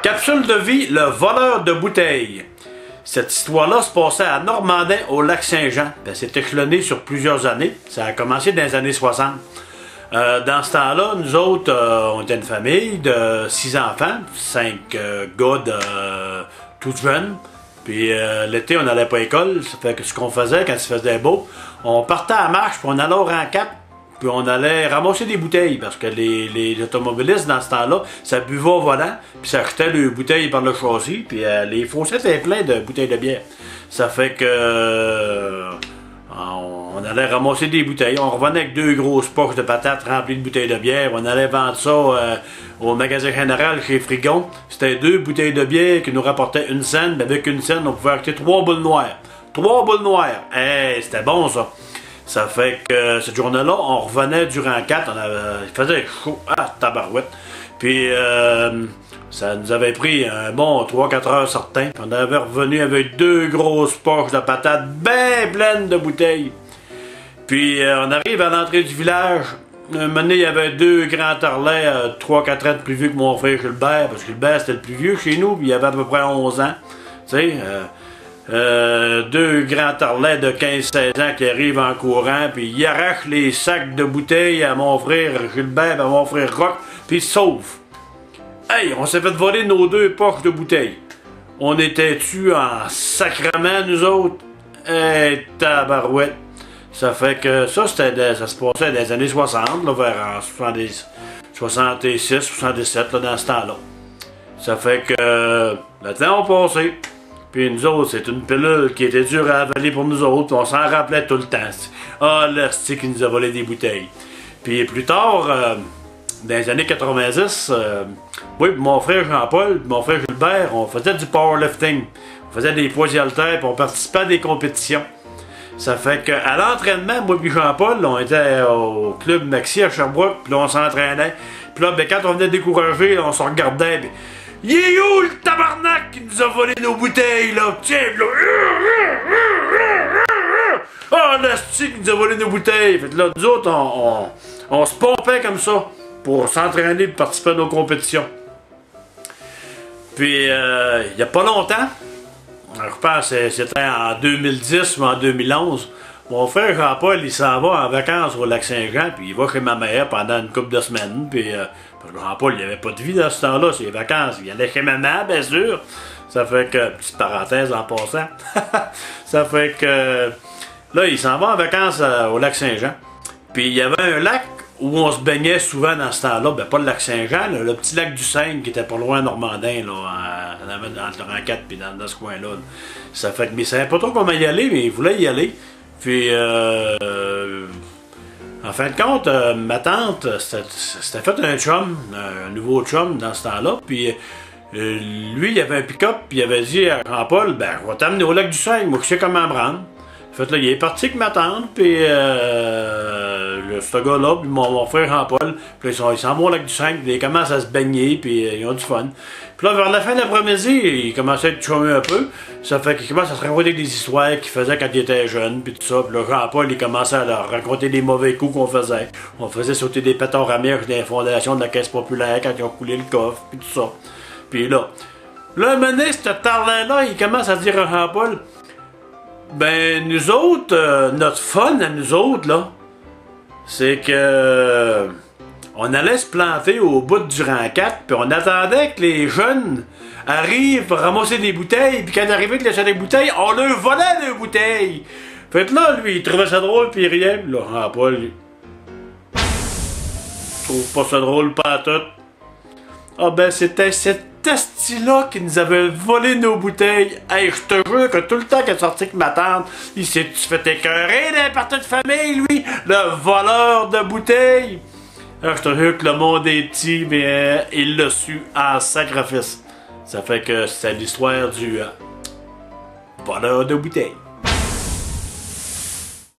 Capsule de vie, le voleur de bouteilles. Cette histoire-là se passait à Normandin, au lac Saint-Jean. Elle s'est échelonnée sur plusieurs années. Ça a commencé dans les années 60. Dans ce temps-là, nous autres, on était une famille de 6 enfants, 5 gars tout jeunes. Puis l'été, on n'allait pas à l'école. Ça fait que ce qu'on faisait quand il se faisait beau, on partait à marche, puis on allait au rang 4. Puis on allait ramasser des bouteilles, parce que les automobilistes, dans ce temps-là, ça buvait au volant, puis ça achetait les bouteilles par le châssis, puis les fossés étaient pleins de bouteilles de bière. Ça fait que on allait ramasser des bouteilles. On revenait avec 2 grosses poches de patates remplies de bouteilles de bière. On allait vendre ça au magasin général chez Frigon. C'était 2 bouteilles de bière qui nous rapportaient 1 cent. Avec 1 cent, on pouvait acheter 3 boules noires. 3 boules noires! Hey, c'était bon ça! Ça fait que cette journée-là, on revenait du rang 4, il faisait chaud, tabarouette. Puis ça nous avait pris un bon 3-4 heures certains. Puis on avait revenu avec 2 grosses poches de patates bien pleines de bouteilles. Puis on arrive à l'entrée du village. Un moment donné, il y avait 2 grands tarlets, 3-4 ans de plus vieux que mon frère Gilbert, parce que Gilbert c'était le plus vieux chez nous, puis il avait à peu près 11 ans. Tu sais, 2 grands tarlets de 15-16 ans qui arrivent en courant, puis ils arrachent les sacs de bouteilles à mon frère Gilbert et à mon frère Roch, puis ils se sauvent. Hey, on s'est fait voler nos 2 poches de bouteilles. On était-tu en sacrement, nous autres? Hey, tabarouette. Ça fait que ça se passait dans les années 60, là, vers 66, 77, là, dans ce temps-là. Ça fait que le temps a passé. Puis nous autres, c'est une pilule qui était dure à avaler pour nous autres, on s'en rappelait tout le temps. Ah, l'hostie qui nous a volé des bouteilles. Puis plus tard, dans les années 90, oui, mon frère Jean-Paul, mon frère Gilbert, on faisait du powerlifting. On faisait des poids et haltères, puis on participait à des compétitions. Ça fait qu'à l'entraînement, moi et Jean-Paul, on était au club Maxi à Sherbrooke, puis là, on s'entraînait. Puis là, ben, quand on venait décourager, on se regardait, puis il est où le tabarnak qui nous a volé nos bouteilles, là? Tiens, là! Ah, l'asti qui nous a volé nos bouteilles! Fait que là, nous autres, on se pompait comme ça pour s'entraîner et participer à nos compétitions. Puis, il n'y a pas longtemps, je pense que c'était en 2010 ou en 2011, mon frère Jean-Paul, il s'en va en vacances au lac Saint-Jean, puis il va chez ma mère pendant une couple de semaines, puis Jean-Paul, il n'y avait pas de vie dans ce temps-là, c'est les vacances, il allait chez maman, bien sûr. Ça fait que, petite parenthèse en passant, ça fait que, là, il s'en va en vacances au lac Saint-Jean, puis il y avait un lac où on se baignait souvent dans ce temps-là, ben pas le lac Saint-Jean, le petit lac du Seine qui était pas loin à Normandin, là, dans le rang 4 puis dans ce coin-là. Ça fait que, mais il savait pas trop comment y aller, mais il voulait y aller. Puis, en fin de compte, ma tante, c'était fait un chum, un nouveau chum dans ce temps-là, puis lui, il avait un pick-up, puis il avait dit à Jean-Paul, ben, je vais t'amener au lac du Seine, moi je sais comment me rendre. Fait là, il est parti avec ma tante, puis ce gars-là, puis mon frère Jean-Paul, puis ils s'en vont au lac du Seine, puis ils commencent à se baigner, puis ils ont du fun. Puis là, vers la fin de l'après-midi, il commençait à être chômé un peu. Ça fait qu'il commence à se raconter des histoires qu'il faisait quand il était jeune, puis tout ça. Puis là, Jean-Paul, il commençait à leur raconter des mauvais coups qu'on faisait. On faisait sauter des pétards à mèche dans les fondations de la Caisse populaire quand ils ont coulé le coffre, puis tout ça. Puis là, un moment donné, ce tarlin-là, il commence à dire à Jean-Paul, ben, nous autres, notre fun à nous autres, là, c'est que on allait se planter au bout du rang 4, puis on attendait que les jeunes arrivent pour ramasser des bouteilles, puis quand ils arrivaient avec les bouteilles, on leur volait les bouteilles. Fait que là, lui, il trouvait ça drôle, puis il riait, puis là, Jean-Paul, lui, trouve pas ça drôle, pas à tout. Ah ben, c'était cette asti-là qui nous avait volé nos bouteilles. Hey, je te jure que tout le temps qu'elle sortit avec ma tante, il s'est-tu fait écœurer d'un parti de famille, lui, le voleur de bouteilles. Alors, je te jure que le monde est petit, mais il l'a su en sacrifice. Ça fait que c'est l'histoire du voleur de bouteilles.